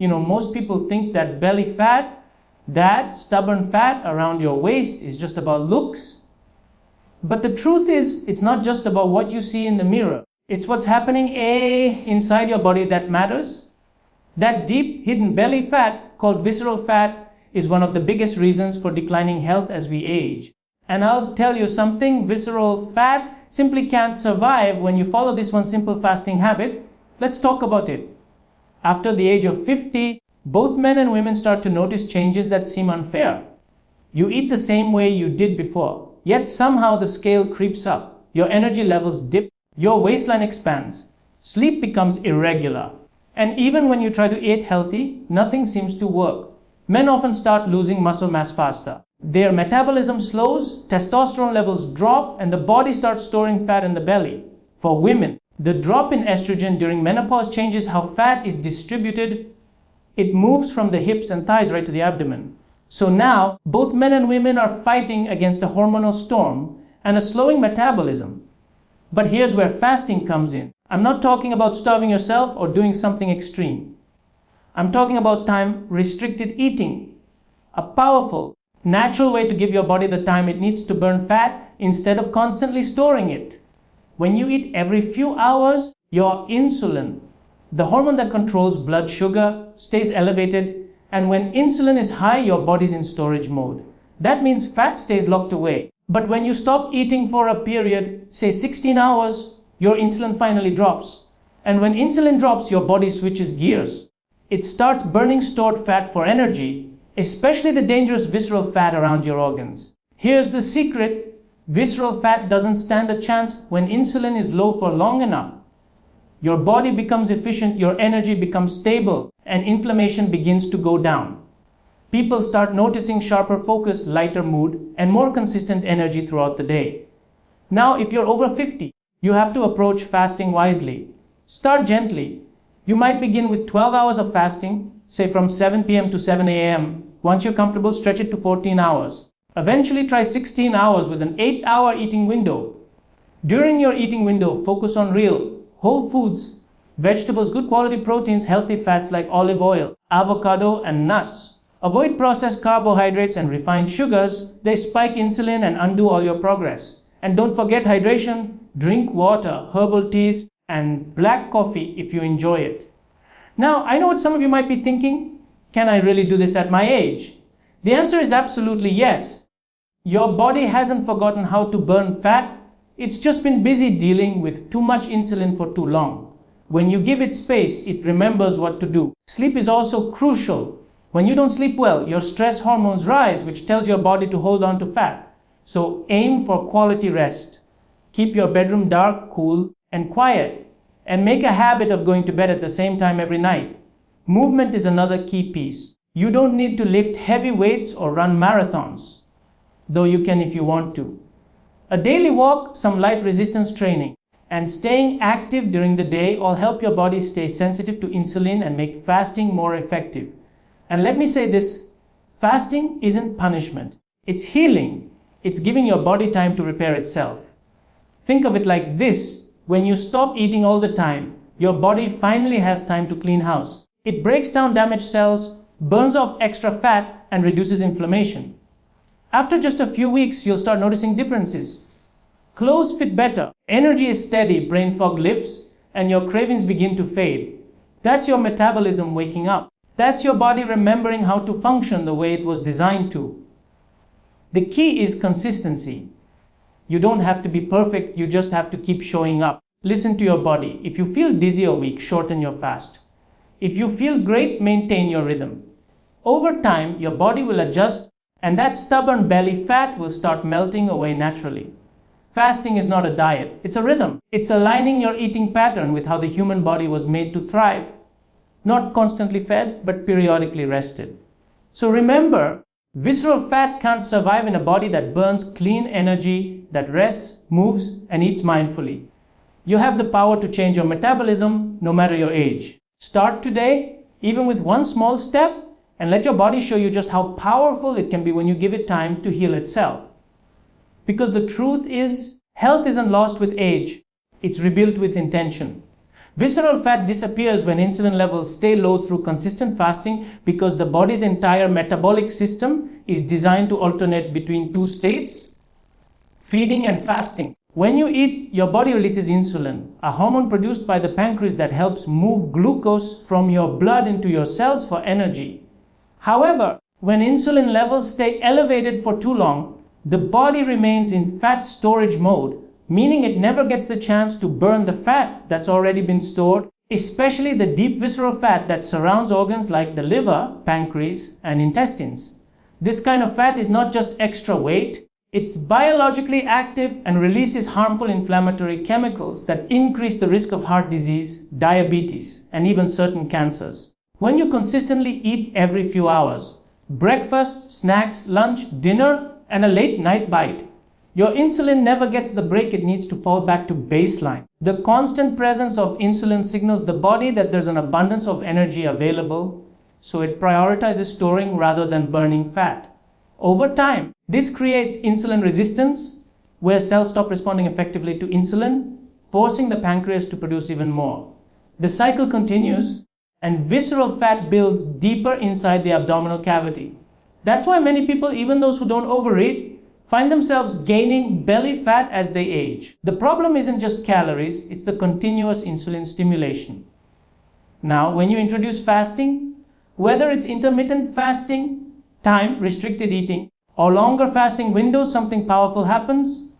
Most people think that belly fat, that stubborn fat around your waist is just about looks. But the truth is, it's not just about what you see in the mirror. It's what's happening inside your body that matters. That deep hidden belly fat, called visceral fat, is one of the biggest reasons for declining health as we age. And I'll tell you something, visceral fat simply can't survive when you follow this one simple fasting habit. Let's talk about it. After the age of 50, both men and women start to notice changes that seem unfair. You eat the same way you did before, yet somehow the scale creeps up. Your energy levels dip, your waistline expands, sleep becomes irregular. And even when you try to eat healthy, nothing seems to work. Men often start losing muscle mass faster. Their metabolism slows, testosterone levels drop, and the body starts storing fat in the belly. For women, the drop in estrogen during menopause changes how fat is distributed. It moves from the hips and thighs right to the abdomen. So now, both men and women are fighting against a hormonal storm and a slowing metabolism. But here's where fasting comes in. I'm not talking about starving yourself or doing something extreme. I'm talking about time-restricted eating, a powerful, natural way to give your body the time it needs to burn fat instead of constantly storing it. When you eat every few hours, your insulin, the hormone that controls blood sugar, stays elevated, and when insulin is high, your body's in storage mode. That means fat stays locked away. But when you stop eating for a period, say 16 hours, your insulin finally drops. And when insulin drops, your body switches gears. It starts burning stored fat for energy, especially the dangerous visceral fat around your organs. Here's the secret. Visceral fat doesn't stand a chance when insulin is low for long enough. Your body becomes efficient, your energy becomes stable, and inflammation begins to go down. People start noticing sharper focus, lighter mood, and more consistent energy throughout the day. Now, if you're over 50, you have to approach fasting wisely. Start gently. You might begin with 12 hours of fasting, say from 7 p.m. to 7 a.m. Once you're comfortable, stretch it to 14 hours. Eventually try 16 hours with an 8-hour eating window. During your eating window, focus on real, whole foods, vegetables, good quality proteins, healthy fats like olive oil, avocado, and nuts. Avoid processed carbohydrates and refined sugars. They spike insulin and undo all your progress. And don't forget hydration. Drink water, herbal teas, and black coffee if you enjoy it. Now, I know what some of you might be thinking. Can I really do this at my age? The answer is absolutely yes. Your body hasn't forgotten how to burn fat. It's just been busy dealing with too much insulin for too long. When you give it space, it remembers what to do. Sleep is also crucial. When you don't sleep well, your stress hormones rise, which tells your body to hold on to fat. So aim for quality rest. Keep your bedroom dark, cool, and quiet. And make a habit of going to bed at the same time every night. Movement is another key piece. You don't need to lift heavy weights or run marathons, though you can if you want to. A daily walk, some light resistance training, and staying active during the day all help your body stay sensitive to insulin and make fasting more effective. And let me say this, fasting isn't punishment. It's healing. It's giving your body time to repair itself. Think of it like this. When you stop eating all the time, your body finally has time to clean house. It breaks down damaged cells, burns off extra fat, and reduces inflammation. After just a few weeks, you'll start noticing differences. Clothes fit better, energy is steady, brain fog lifts, and your cravings begin to fade. That's your metabolism waking up. That's your body remembering how to function the way it was designed to. The key is consistency. You don't have to be perfect, you just have to keep showing up. Listen to your body. If you feel dizzy or weak, shorten your fast. If you feel great, maintain your rhythm. Over time, your body will adjust and that stubborn belly fat will start melting away naturally. Fasting is not a diet, it's a rhythm. It's aligning your eating pattern with how the human body was made to thrive. Not constantly fed, but periodically rested. So remember, visceral fat can't survive in a body that burns clean energy, that rests, moves, and eats mindfully. You have the power to change your metabolism no matter your age. Start today, even with one small step, and let your body show you just how powerful it can be when you give it time to heal itself. Because the truth is, health isn't lost with age, it's rebuilt with intention. Visceral fat disappears when insulin levels stay low through consistent fasting because the body's entire metabolic system is designed to alternate between two states, feeding and fasting. When you eat, your body releases insulin, a hormone produced by the pancreas that helps move glucose from your blood into your cells for energy. However, when insulin levels stay elevated for too long, the body remains in fat storage mode, meaning it never gets the chance to burn the fat that's already been stored, especially the deep visceral fat that surrounds organs like the liver, pancreas, and intestines. This kind of fat is not just extra weight, it's biologically active and releases harmful inflammatory chemicals that increase the risk of heart disease, diabetes, and even certain cancers. When you consistently eat every few hours, breakfast, snacks, lunch, dinner, and a late night bite, your insulin never gets the break it needs to fall back to baseline. The constant presence of insulin signals the body that there's an abundance of energy available, so it prioritizes storing rather than burning fat. Over time, this creates insulin resistance, where cells stop responding effectively to insulin, forcing the pancreas to produce even more. The cycle continues, and visceral fat builds deeper inside the abdominal cavity. That's why many people, even those who don't overeat, find themselves gaining belly fat as they age. The problem isn't just calories, it's the continuous insulin stimulation. Now, when you introduce fasting, whether it's intermittent fasting, time-restricted eating, or longer fasting windows, something powerful happens.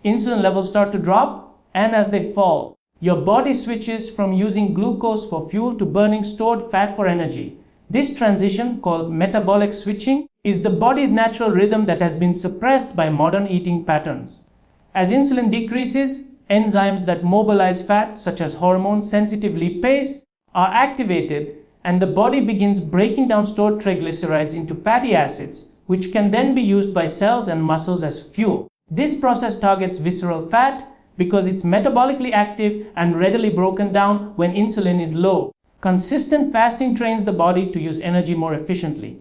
Insulin levels start to drop, and as they fall, your body switches from using glucose for fuel to burning stored fat for energy. This transition, called metabolic switching, is the body's natural rhythm that has been suppressed by modern eating patterns. As insulin decreases, enzymes that mobilize fat, such as hormones sensitive lipase, are activated, and the body begins breaking down stored triglycerides into fatty acids, which can then be used by cells and muscles as fuel. This process targets visceral fat because it's metabolically active and readily broken down when insulin is low. Consistent fasting trains the body to use energy more efficiently.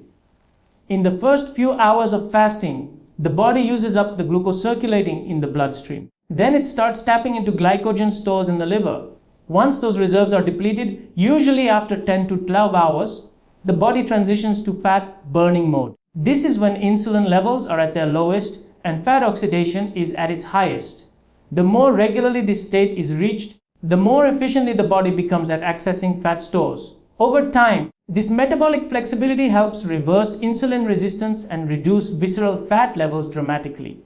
In the first few hours of fasting, the body uses up the glucose circulating in the bloodstream. Then it starts tapping into glycogen stores in the liver. Once those reserves are depleted, usually after 10 to 12 hours, the body transitions to fat burning mode. This is when insulin levels are at their lowest and fat oxidation is at its highest. The more regularly this state is reached, the more efficiently the body becomes at accessing fat stores. Over time, this metabolic flexibility helps reverse insulin resistance and reduce visceral fat levels dramatically.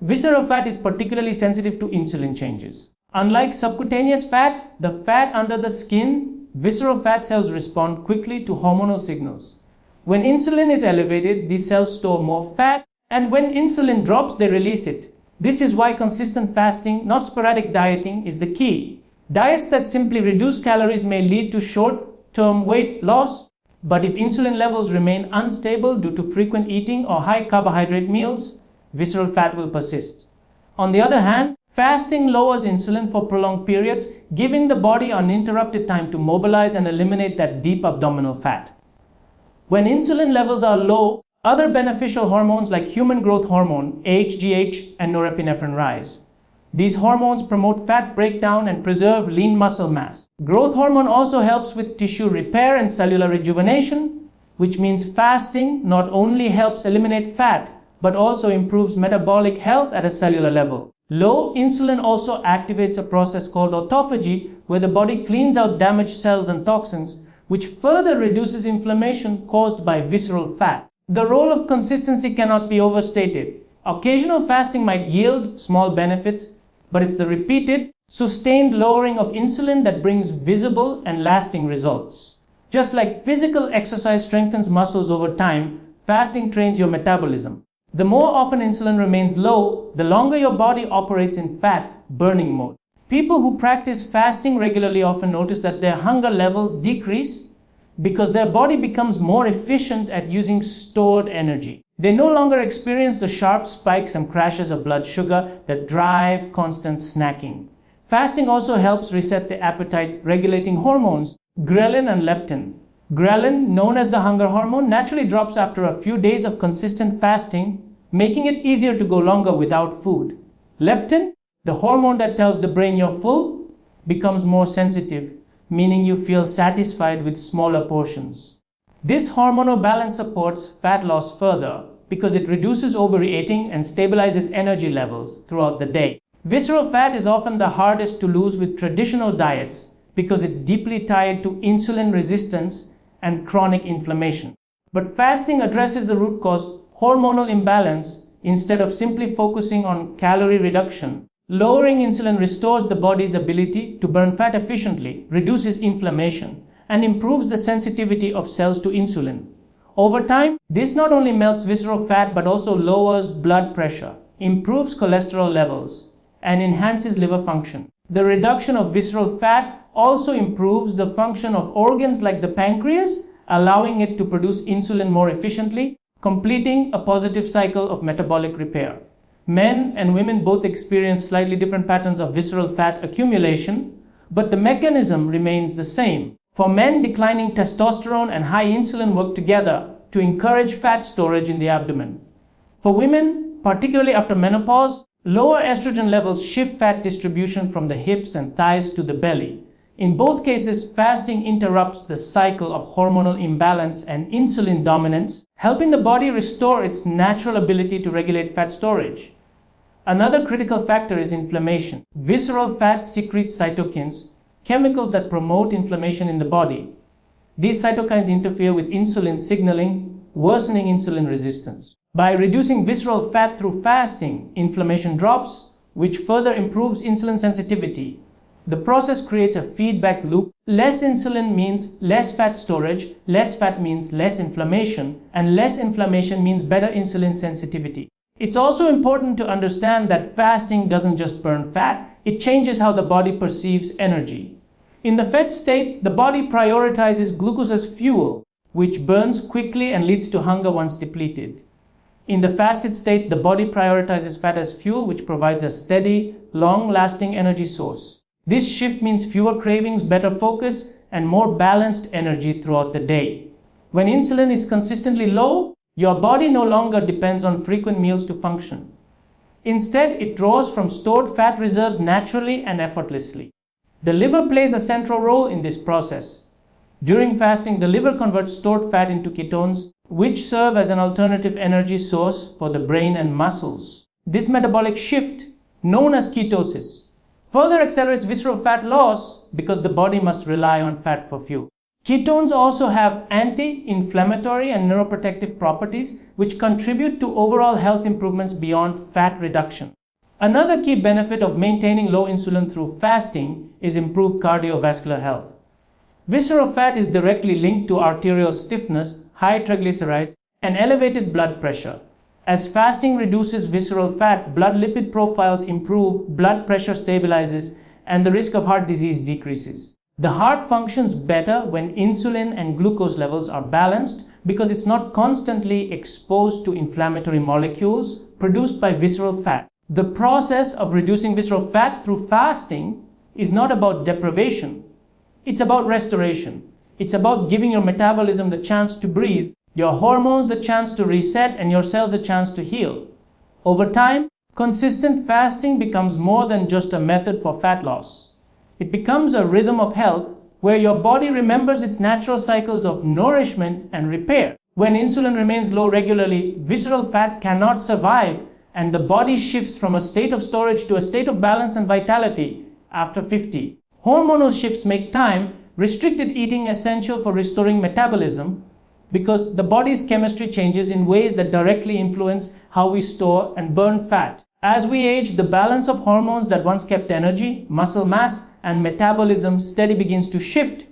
Visceral fat is particularly sensitive to insulin changes. Unlike subcutaneous fat, the fat under the skin, visceral fat cells respond quickly to hormonal signals. When insulin is elevated, these cells store more fat, and when insulin drops, they release it. This is why consistent fasting, not sporadic dieting, is the key. Diets that simply reduce calories may lead to short-term weight loss, but if insulin levels remain unstable due to frequent eating or high carbohydrate meals, visceral fat will persist. On the other hand, fasting lowers insulin for prolonged periods, giving the body uninterrupted time to mobilize and eliminate that deep abdominal fat. When insulin levels are low, other beneficial hormones like human growth hormone, HGH, and norepinephrine rise. These hormones promote fat breakdown and preserve lean muscle mass. Growth hormone also helps with tissue repair and cellular rejuvenation, which means fasting not only helps eliminate fat, but also improves metabolic health at a cellular level. Low insulin also activates a process called autophagy, where the body cleans out damaged cells and toxins, which further reduces inflammation caused by visceral fat. The role of consistency cannot be overstated. Occasional fasting might yield small benefits, but it's the repeated, sustained lowering of insulin that brings visible and lasting results. Just like physical exercise strengthens muscles over time, fasting trains your metabolism. The more often insulin remains low, the longer your body operates in fat burning mode. People who practice fasting regularly often notice that their hunger levels decrease because their body becomes more efficient at using stored energy. They no longer experience the sharp spikes and crashes of blood sugar that drive constant snacking. Fasting also helps reset the appetite regulating hormones, ghrelin and leptin. Ghrelin, known as the hunger hormone, naturally drops after a few days of consistent fasting, making it easier to go longer without food. Leptin, the hormone that tells the brain you're full, becomes more sensitive, meaning you feel satisfied with smaller portions. This hormonal balance supports fat loss further because it reduces overeating and stabilizes energy levels throughout the day. Visceral fat is often the hardest to lose with traditional diets because it's deeply tied to insulin resistance and chronic inflammation. But fasting addresses the root cause, hormonal imbalance, instead of simply focusing on calorie reduction. Lowering insulin restores the body's ability to burn fat efficiently, reduces inflammation, and improves the sensitivity of cells to insulin. Over time, this not only melts visceral fat but also lowers blood pressure, improves cholesterol levels, and enhances liver function. The reduction of visceral fat also improves the function of organs like the pancreas, allowing it to produce insulin more efficiently, completing a positive cycle of metabolic repair. Men and women both experience slightly different patterns of visceral fat accumulation, but the mechanism remains the same. For men, declining testosterone and high insulin work together to encourage fat storage in the abdomen. For women, particularly after menopause, lower estrogen levels shift fat distribution from the hips and thighs to the belly. In both cases, fasting interrupts the cycle of hormonal imbalance and insulin dominance, helping the body restore its natural ability to regulate fat storage. Another critical factor is inflammation. Visceral fat secretes cytokines, chemicals that promote inflammation in the body. These cytokines interfere with insulin signaling, worsening insulin resistance. By reducing visceral fat through fasting, inflammation drops, which further improves insulin sensitivity. The process creates a feedback loop. Less insulin means less fat storage, less fat means less inflammation, and less inflammation means better insulin sensitivity. It's also important to understand that fasting doesn't just burn fat, it changes how the body perceives energy. In the fed state, the body prioritizes glucose as fuel, which burns quickly and leads to hunger once depleted. In the fasted state, the body prioritizes fat as fuel, which provides a steady, long-lasting energy source. This shift means fewer cravings, better focus, and more balanced energy throughout the day. When insulin is consistently low, your body no longer depends on frequent meals to function. Instead, it draws from stored fat reserves naturally and effortlessly. The liver plays a central role in this process. During fasting, the liver converts stored fat into ketones, which serve as an alternative energy source for the brain and muscles. This metabolic shift, known as ketosis, further accelerates visceral fat loss because the body must rely on fat for fuel. Ketones also have anti-inflammatory and neuroprotective properties which contribute to overall health improvements beyond fat reduction. Another key benefit of maintaining low insulin through fasting is improved cardiovascular health. Visceral fat is directly linked to arterial stiffness, high triglycerides, and elevated blood pressure. As fasting reduces visceral fat, blood lipid profiles improve, blood pressure stabilizes, and the risk of heart disease decreases. The heart functions better when insulin and glucose levels are balanced because it's not constantly exposed to inflammatory molecules produced by visceral fat. The process of reducing visceral fat through fasting is not about deprivation. It's about restoration. It's about giving your metabolism the chance to breathe, your hormones the chance to reset, and your cells the chance to heal. Over time, consistent fasting becomes more than just a method for fat loss. It becomes a rhythm of health where your body remembers its natural cycles of nourishment and repair. When insulin remains low regularly, visceral fat cannot survive, and the body shifts from a state of storage to a state of balance and vitality after 50. Hormonal shifts make time, restricted eating essential for restoring metabolism because the body's chemistry changes in ways that directly influence how we store and burn fat. As we age, the balance of hormones that once kept energy, muscle mass, and metabolism steady begins to shift,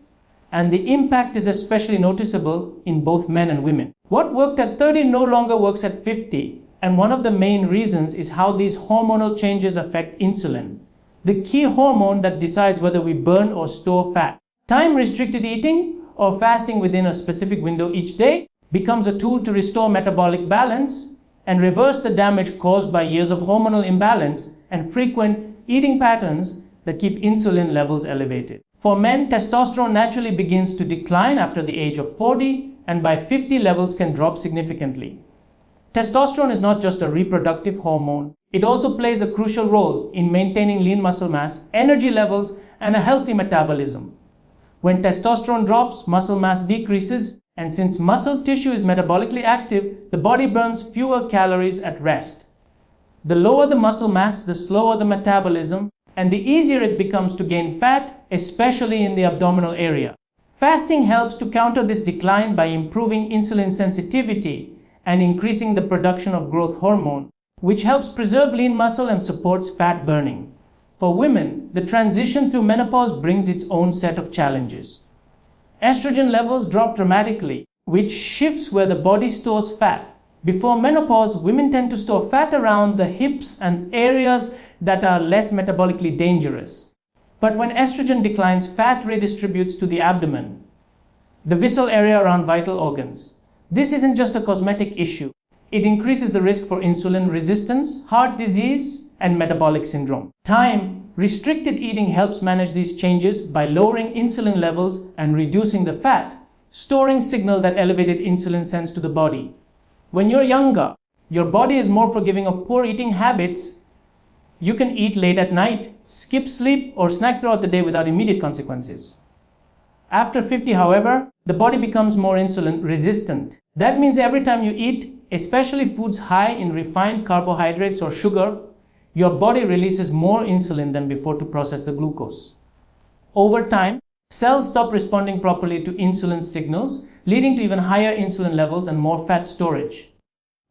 and the impact is especially noticeable in both men and women. What worked at 30 no longer works at 50, and one of the main reasons is how these hormonal changes affect insulin, the key hormone that decides whether we burn or store fat. Time-restricted eating or fasting within a specific window each day becomes a tool to restore metabolic balance and reverse the damage caused by years of hormonal imbalance and frequent eating patterns that keep insulin levels elevated. For men, testosterone naturally begins to decline after the age of 40, and by 50 levels can drop significantly. Testosterone is not just a reproductive hormone. It also plays a crucial role in maintaining lean muscle mass, energy levels, and a healthy metabolism. When testosterone drops, muscle mass decreases, and since muscle tissue is metabolically active, the body burns fewer calories at rest. The lower the muscle mass, the slower the metabolism, and the easier it becomes to gain fat, especially in the abdominal area. Fasting helps to counter this decline by improving insulin sensitivity and increasing the production of growth hormone, which helps preserve lean muscle and supports fat burning. For women, the transition through menopause brings its own set of challenges. Estrogen levels drop dramatically, which shifts where the body stores fat. Before menopause, women tend to store fat around the hips and areas that are less metabolically dangerous. But when estrogen declines, fat redistributes to the abdomen, the visceral area around vital organs. This isn't just a cosmetic issue. It increases the risk for insulin resistance, heart disease, and metabolic syndrome. Time-restricted eating helps manage these changes by lowering insulin levels and reducing the fat, storing signal that elevated insulin sends to the body. When you're younger, your body is more forgiving of poor eating habits. You can eat late at night, skip sleep, or snack throughout the day without immediate consequences. After 50, however, the body becomes more insulin resistant. That means every time you eat, especially foods high in refined carbohydrates or sugar, your body releases more insulin than before to process the glucose. Over time, cells stop responding properly to insulin signals, leading to even higher insulin levels and more fat storage.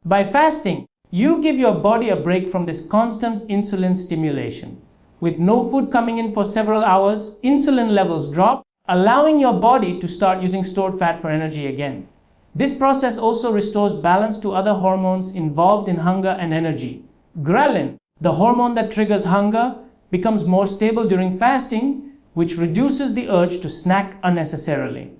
By fasting, you give your body a break from this constant insulin stimulation. With no food coming in for several hours, insulin levels drop, allowing your body to start using stored fat for energy again. This process also restores balance to other hormones involved in hunger and energy. Ghrelin, the hormone that triggers hunger, becomes more stable during fasting, which reduces the urge to snack unnecessarily.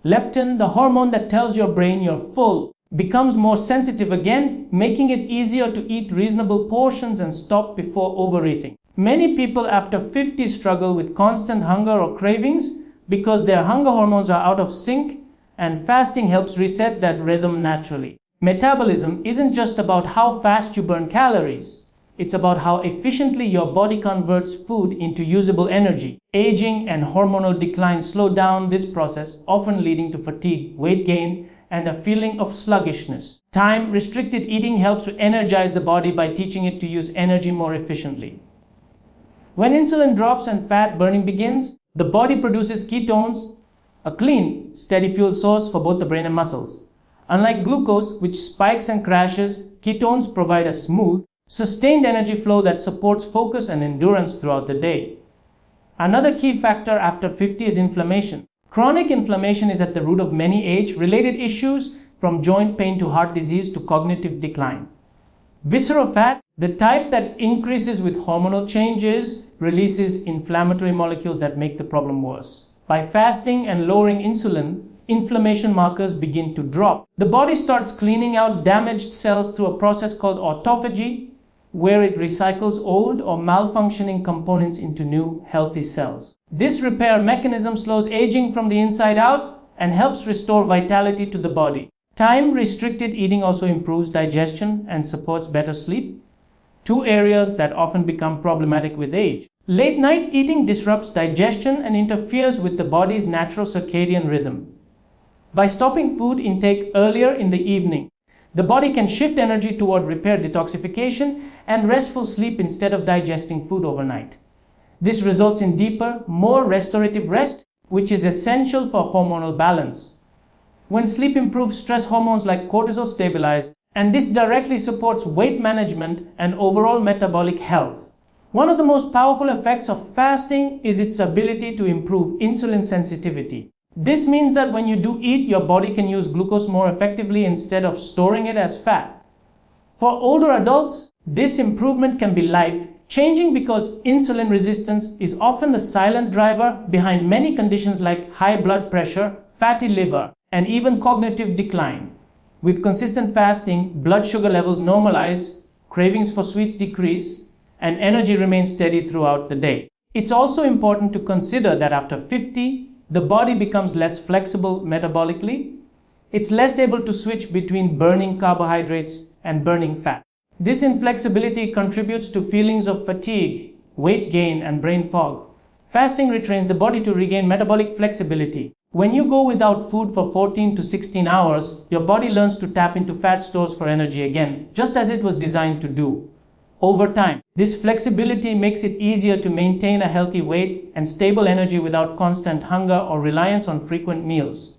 Leptin, the hormone that tells your brain you're full, becomes more sensitive again, making it easier to eat reasonable portions and stop before overeating. Many people after 50 struggle with constant hunger or cravings because their hunger hormones are out of sync, and fasting helps reset that rhythm naturally. Metabolism isn't just about how fast you burn calories. It's about how efficiently your body converts food into usable energy. Aging and hormonal decline slow down this process, often leading to fatigue, weight gain, and a feeling of sluggishness. Time-restricted eating helps to energize the body by teaching it to use energy more efficiently. When insulin drops and fat burning begins, the body produces ketones, a clean, steady fuel source for both the brain and muscles. Unlike glucose, which spikes and crashes, ketones provide a smooth, sustained energy flow that supports focus and endurance throughout the day. Another key factor after 50 is inflammation. Chronic inflammation is at the root of many age-related issues, from joint pain to heart disease to cognitive decline. Visceral fat, the type that increases with hormonal changes, releases inflammatory molecules that make the problem worse. By fasting and lowering insulin, inflammation markers begin to drop. The body starts cleaning out damaged cells through a process called autophagy, where it recycles old or malfunctioning components into new, healthy cells. This repair mechanism slows aging from the inside out and helps restore vitality to the body. Time-restricted eating also improves digestion and supports better sleep, two areas that often become problematic with age. Late-night eating disrupts digestion and interferes with the body's natural circadian rhythm. By stopping food intake earlier in the evening, the body can shift energy toward repair detoxification and restful sleep instead of digesting food overnight. This results in deeper, more restorative rest, which is essential for hormonal balance. When sleep improves, stress hormones like cortisol stabilize, and this directly supports weight management and overall metabolic health. One of the most powerful effects of fasting is its ability to improve insulin sensitivity. This means that when you do eat, your body can use glucose more effectively instead of storing it as fat. For older adults, this improvement can be life-changing because insulin resistance is often the silent driver behind many conditions like high blood pressure, fatty liver, and even cognitive decline. With consistent fasting, blood sugar levels normalize, cravings for sweets decrease, and energy remains steady throughout the day. It's also important to consider that after 50, the body becomes less flexible metabolically. it's less able to switch between burning carbohydrates and burning fat. This inflexibility contributes to feelings of fatigue, weight gain, and brain fog. Fasting retrains the body to regain metabolic flexibility. When you go without food for 14 to 16 hours, your body learns to tap into fat stores for energy again, just as it was designed to do. Over time, this flexibility makes it easier to maintain a healthy weight and stable energy without constant hunger or reliance on frequent meals.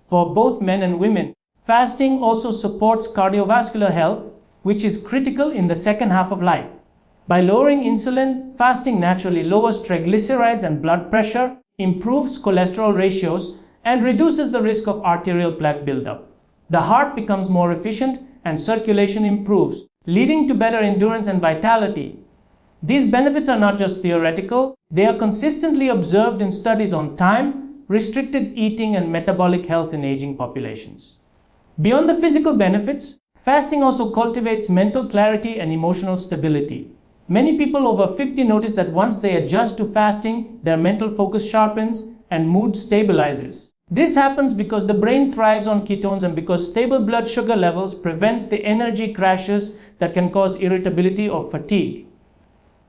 For both men and women, fasting also supports cardiovascular health, which is critical in the second half of life. By lowering insulin, fasting naturally lowers triglycerides and blood pressure, improves cholesterol ratios, and reduces the risk of arterial plaque buildup. The heart becomes more efficient and circulation improves, leading to better endurance and vitality. These benefits are not just theoretical, they are consistently observed in studies on time, restricted eating, and metabolic health in aging populations. Beyond the physical benefits, fasting also cultivates mental clarity and emotional stability. Many people over 50 notice that once they adjust to fasting, their mental focus sharpens and mood stabilizes. This happens because the brain thrives on ketones and because stable blood sugar levels prevent the energy crashes that can cause irritability or fatigue.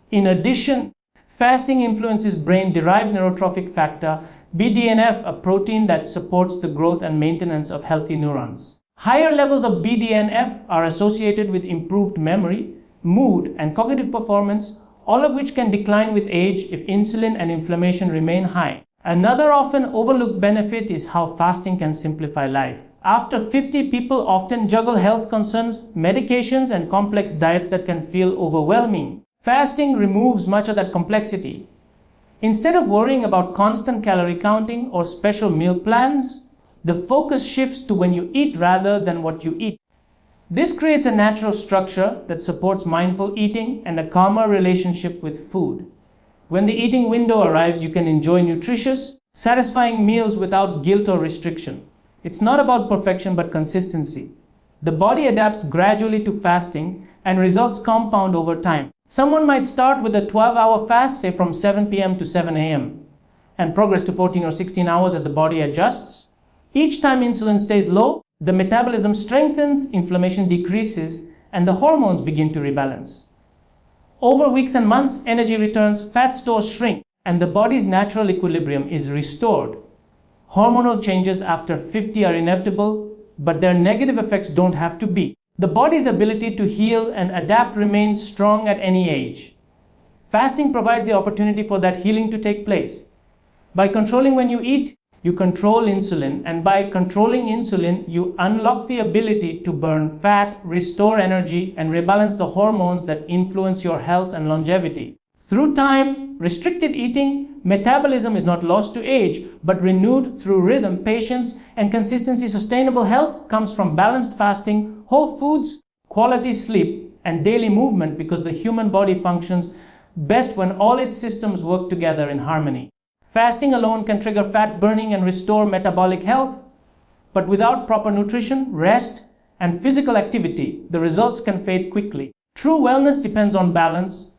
In addition, fasting influences brain-derived neurotrophic factor, BDNF, a protein that supports the growth and maintenance of healthy neurons. Higher levels of BDNF are associated with improved memory, mood, and cognitive performance, all of which can decline with age if insulin and inflammation remain high. Another often overlooked benefit is how fasting can simplify life. After 50, people often juggle health concerns, medications, and complex diets that can feel overwhelming. Fasting removes much of that complexity. Instead of worrying about constant calorie counting or special meal plans, the focus shifts to when you eat rather than what you eat. This creates a natural structure that supports mindful eating and a calmer relationship with food. When the eating window arrives, you can enjoy nutritious, satisfying meals without guilt or restriction. It's not about perfection but consistency. The body adapts gradually to fasting and results compound over time. Someone might start with a 12-hour fast, say from 7 p.m. to 7 a.m., and progress to 14 or 16 hours as the body adjusts. Each time insulin stays low, the metabolism strengthens, inflammation decreases, and the hormones begin to rebalance. Over weeks and months, energy returns, fat stores shrink, and the body's natural equilibrium is restored. Hormonal changes after 50 are inevitable, but their negative effects don't have to be. The body's ability to heal and adapt remains strong at any age. Fasting provides the opportunity for that healing to take place. By controlling when you eat, you control insulin, and by controlling insulin, you unlock the ability to burn fat, restore energy, and rebalance the hormones that influence your health and longevity. Through time, restricted eating, metabolism is not lost to age, but renewed through rhythm, patience, and consistency. Sustainable health comes from balanced fasting, whole foods, quality sleep, and daily movement, because the human body functions best when all its systems work together in harmony. Fasting alone can trigger fat burning and restore metabolic health, but without proper nutrition, rest, and physical activity, the results can fade quickly. True wellness depends on balance,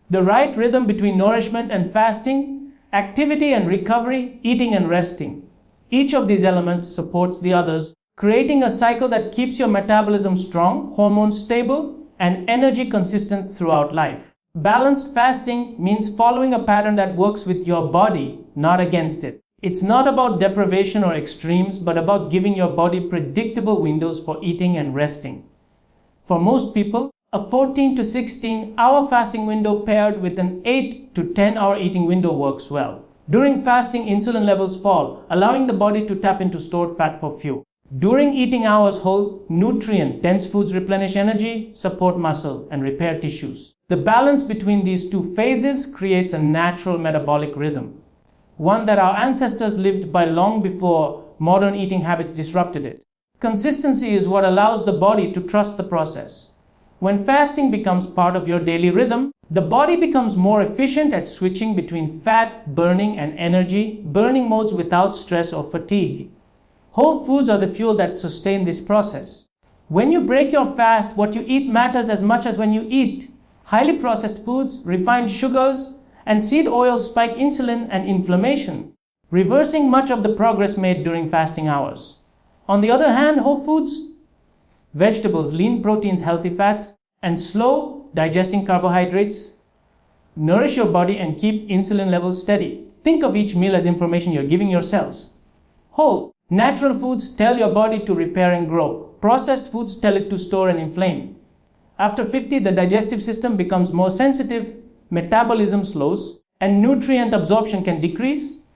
the right rhythm between nourishment and fasting, activity and recovery, eating and resting. Each of these elements supports the others, creating a cycle that keeps your metabolism strong, hormones stable, and energy consistent throughout life. Balanced fasting means following a pattern that works with your body, not against it. It's not about deprivation or extremes, but about giving your body predictable windows for eating and resting. For most people, a 14 to 16 hour fasting window paired with an 8 to 10 hour eating window works well. During fasting, insulin levels fall, allowing the body to tap into stored fat for fuel. During eating hours, whole nutrient-dense foods replenish energy, support muscle, and repair tissues. The balance between these two phases creates a natural metabolic rhythm, one that our ancestors lived by long before modern eating habits disrupted it. Consistency is what allows the body to trust the process. When fasting becomes part of your daily rhythm, the body becomes more efficient at switching between fat burning and energy burning modes without stress or fatigue. Whole foods are the fuel that sustain this process. When you break your fast, what you eat matters as much as when you eat. Highly processed foods, refined sugars, and seed oils spike insulin and inflammation, reversing much of the progress made during fasting hours. On the other hand, whole foods, vegetables, lean proteins, healthy fats, and slow digesting carbohydrates nourish your body and keep insulin levels steady. Think of each meal as information you're giving your cells. Whole, natural foods tell your body to repair and grow. Processed foods tell it to store and inflame. After 50, the digestive system becomes more sensitive, metabolism slows, and nutrient absorption can decrease.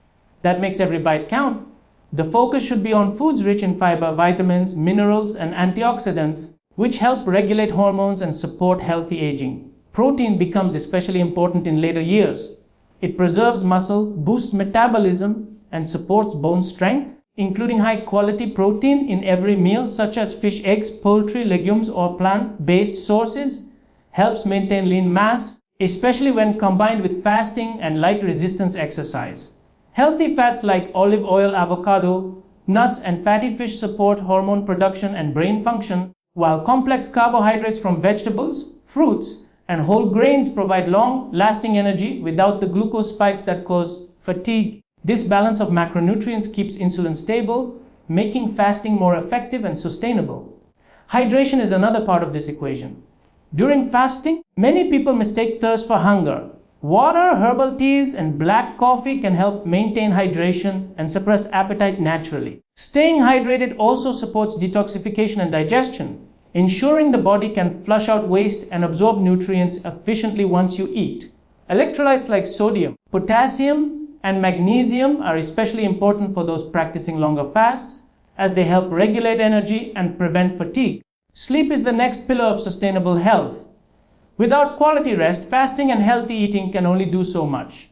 That makes every bite count. The focus should be on foods rich in fiber, vitamins, minerals, and antioxidants, which help regulate hormones and support healthy aging. Protein becomes especially important in later years. It preserves muscle, boosts metabolism, and supports bone strength, including high-quality protein in every meal, such as fish, eggs, poultry, legumes, or plant-based sources, helps maintain lean mass, especially when combined with fasting and light resistance exercise. Healthy fats like olive oil, avocado, nuts, and fatty fish support hormone production and brain function, while complex carbohydrates from vegetables, fruits, and whole grains provide long-lasting energy without the glucose spikes that cause fatigue. This balance of macronutrients keeps insulin stable, making fasting more effective and sustainable. Hydration is another part of this equation. During fasting, many people mistake thirst for hunger. Water, herbal teas, and black coffee can help maintain hydration and suppress appetite naturally. Staying hydrated also supports detoxification and digestion, ensuring the body can flush out waste and absorb nutrients efficiently once you eat. Electrolytes like sodium, potassium, and magnesium are especially important for those practicing longer fasts, as they help regulate energy and prevent fatigue. Sleep is the next pillar of sustainable health. Without quality rest, fasting and healthy eating can only do so much.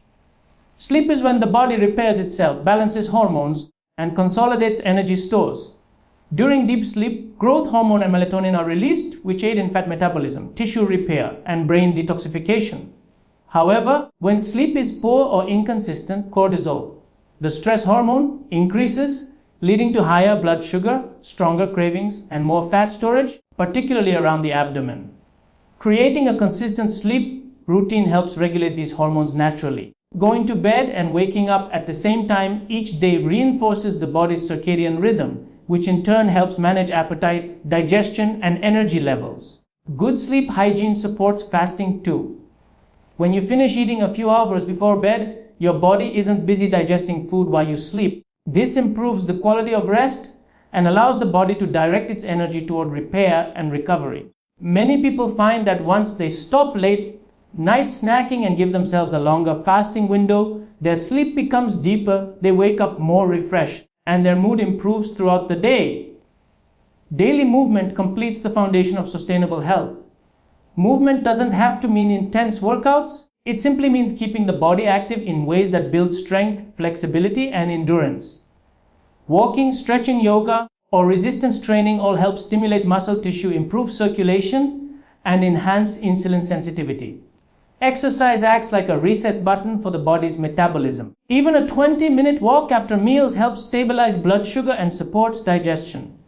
Sleep is when the body repairs itself, balances hormones, and consolidates energy stores. During deep sleep, growth hormone and melatonin are released, which aid in fat metabolism, tissue repair, and brain detoxification. However, when sleep is poor or inconsistent, cortisol, the stress hormone, increases, leading to higher blood sugar, stronger cravings, and more fat storage, particularly around the abdomen. Creating a consistent sleep routine helps regulate these hormones naturally. Going to bed and waking up at the same time each day reinforces the body's circadian rhythm, which in turn helps manage appetite, digestion, and energy levels. Good sleep hygiene supports fasting too. When you finish eating a few hours before bed, your body isn't busy digesting food while you sleep. This improves the quality of rest and allows the body to direct its energy toward repair and recovery. Many people find that once they stop late night snacking and give themselves a longer fasting window, their sleep becomes deeper, they wake up more refreshed, and their mood improves throughout the day. Daily movement completes the foundation of sustainable health. Movement doesn't have to mean intense workouts. It simply means keeping the body active in ways that build strength, flexibility, and endurance. Walking, stretching, yoga, or resistance training all help stimulate muscle tissue, improve circulation, and enhance insulin sensitivity. Exercise acts like a reset button for the body's metabolism. Even a 20-minute walk after meals helps stabilize blood sugar and supports digestion.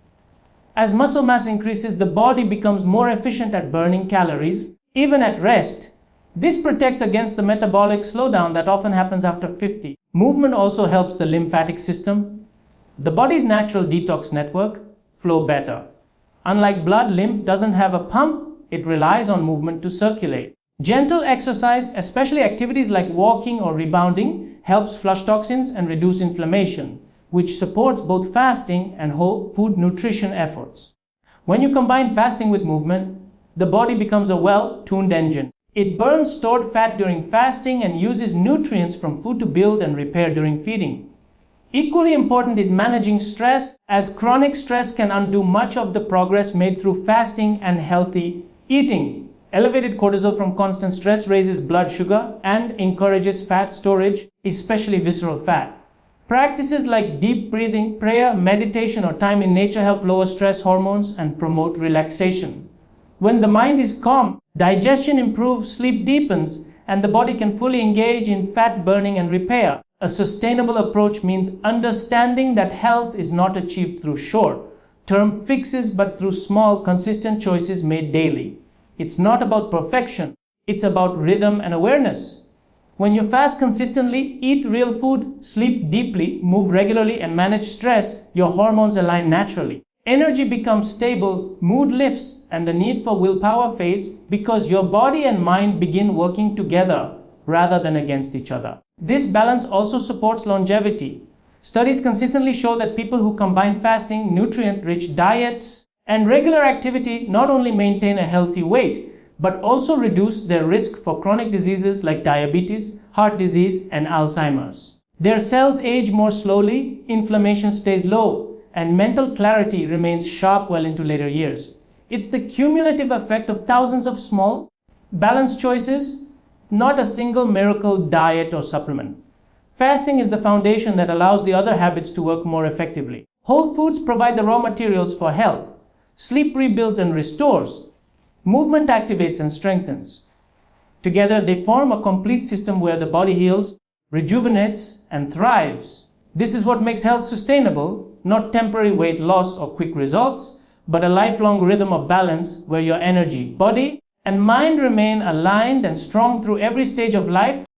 As muscle mass increases, the body becomes more efficient at burning calories, even at rest. This protects against the metabolic slowdown that often happens after 50. Movement also helps the lymphatic system, the body's natural detox network, flow better. Unlike blood, lymph doesn't have a pump, it relies on movement to circulate. Gentle exercise, especially activities like walking or rebounding, helps flush toxins and reduce inflammation, which supports both fasting and whole food nutrition efforts. When you combine fasting with movement, the body becomes a well-tuned engine. It burns stored fat during fasting and uses nutrients from food to build and repair during feeding. Equally important is managing stress, as chronic stress can undo much of the progress made through fasting and healthy eating. Elevated cortisol from constant stress raises blood sugar and encourages fat storage, especially visceral fat. Practices like deep breathing, prayer, meditation, or time in nature help lower stress hormones and promote relaxation. When the mind is calm, digestion improves, sleep deepens, and the body can fully engage in fat burning and repair. A sustainable approach means understanding that health is not achieved through short-term fixes, but through small, consistent choices made daily. It's not about perfection, it's about rhythm and awareness. When you fast consistently, eat real food, sleep deeply, move regularly, and manage stress, your hormones align naturally. Energy becomes stable, mood lifts, and the need for willpower fades because your body and mind begin working together rather than against each other. This balance also supports longevity. Studies consistently show that people who combine fasting, nutrient-rich diets, and regular activity not only maintain a healthy weight, but also reduce their risk for chronic diseases like diabetes, heart disease, and Alzheimer's. Their cells age more slowly, inflammation stays low, and mental clarity remains sharp well into later years. It's the cumulative effect of thousands of small, balanced choices, not a single miracle diet or supplement. Fasting is the foundation that allows the other habits to work more effectively. Whole foods provide the raw materials for health. Sleep rebuilds and restores. Movement activates and strengthens. Together, they form a complete system where the body heals, rejuvenates, and thrives. This is what makes health sustainable, not temporary weight loss or quick results, but a lifelong rhythm of balance where your energy, body, and mind remain aligned and strong through every stage of life,